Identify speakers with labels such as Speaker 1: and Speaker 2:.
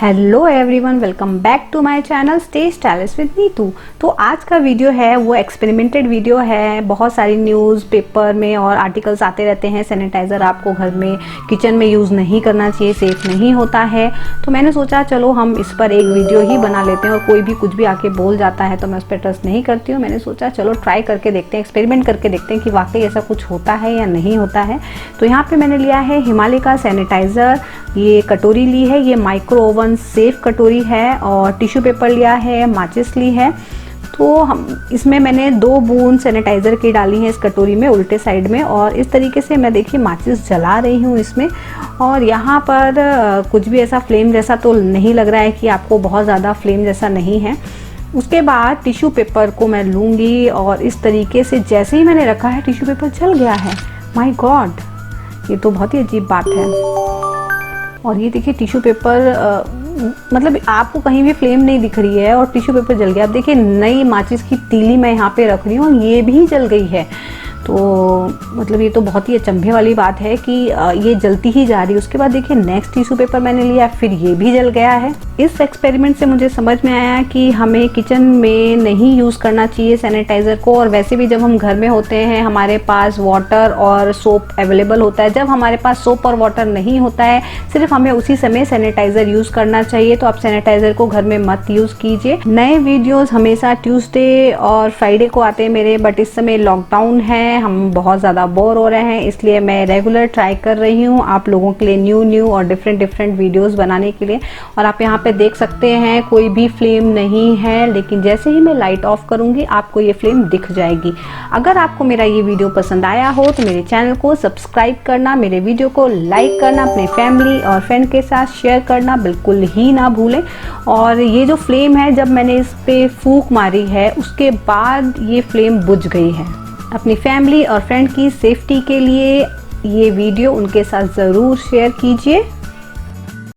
Speaker 1: Hello everyone, welcome back to my channel stay stylish with Neetu. तो आज का video है वो एक्सपेरिमेंटेड वीडियो है। बहुत सारी न्यूज़ पेपर में और आर्टिकल्स आते रहते हैं सैनिटाइज़र आपको घर में किचन में यूज़ नहीं करना चाहिए, सेफ़ नहीं होता है। तो मैंने सोचा चलो हम इस पर एक वीडियो ही बना लेते हैं और कोई भी कुछ भी आके बोल जाता है तो मैं उस पर ट्रस्ट नहीं करती हूँ। मैंने सोचा चलो ट्राई करके देखते हैं, एक्सपेरिमेंट करके देखते हैं कि वाकई ऐसा कुछ होता है या नहीं होता है। तो यहाँ पर मैंने लिया है हिमालय का सैनिटाइज़र, ये कटोरी ली है, ये माइक्रो ओवन सेफ कटोरी है, और टिश्यू पेपर लिया है, माचिस ली है। तो हम इसमें मैंने 2 बूंद सैनिटाइज़र की डाली हैं इस कटोरी में उल्टे साइड में, और इस तरीके से मैं देखिए माचिस जला रही हूँ इसमें। और यहाँ पर कुछ भी ऐसा फ्लेम जैसा तो नहीं लग रहा है कि आपको बहुत ज़्यादा फ्लेम जैसा नहीं है। उसके बाद टिश्यू पेपर को मैं लूँगी और इस तरीके से जैसे ही मैंने रखा है टिश्यू पेपर जल गया है। माय गॉड, ये तो बहुत ही अजीब बात है। और ये देखिए टिश्यू पेपर मतलब आपको कहीं भी फ्लेम नहीं दिख रही है और टिश्यू पेपर जल गया। अब देखिए नई माचिस की तीली मैं यहाँ पे रख रही हूँ और ये भी जल गई है। तो मतलब ये तो बहुत ही अचंभे वाली बात है कि ये जलती ही जा रही है। उसके बाद देखिए नेक्स्ट टिश्यू पेपर मैंने लिया, फिर ये भी जल गया है। इस एक्सपेरिमेंट से मुझे समझ में आया कि हमें किचन में नहीं यूज़ करना चाहिए सैनिटाइज़र को। और वैसे भी जब हम घर में होते हैं हमारे पास वाटर और सोप अवेलेबल होता है। जब हमारे पास सोप और वाटर नहीं होता है, सिर्फ हमें उसी समय सैनिटाइज़र यूज़ करना चाहिए। तो आप सैनिटाइज़र को घर में मत यूज़ कीजिए। नए वीडियोज़ हमेशा ट्यूसडे और फ्राइडे को आते हैं मेरे, बट इस समय लॉकडाउन है, हम बहुत ज़्यादा बोर हो रहे हैं, इसलिए मैं रेगुलर ट्राई कर रही हूँ आप लोगों के लिए न्यू और डिफरेंट वीडियोस बनाने के लिए। और आप यहाँ पे देख सकते हैं कोई भी फ्लेम नहीं है, लेकिन जैसे ही मैं लाइट ऑफ करूँगी आपको ये फ्लेम दिख जाएगी। अगर आपको मेरा ये वीडियो पसंद आया हो तो मेरे चैनल को सब्सक्राइब करना, मेरे वीडियो को लाइक करना, अपने फैमिली और फ्रेंड के साथ शेयर करना बिल्कुल ही ना भूलें। और ये जो फ्लेम है, जब मैंने इस पर फूंक मारी है उसके बाद ये फ्लेम बुझ गई है। अपनी फैमिली और फ्रेंड की सेफ्टी के लिए ये वीडियो उनके साथ ज़रूर शेयर कीजिए।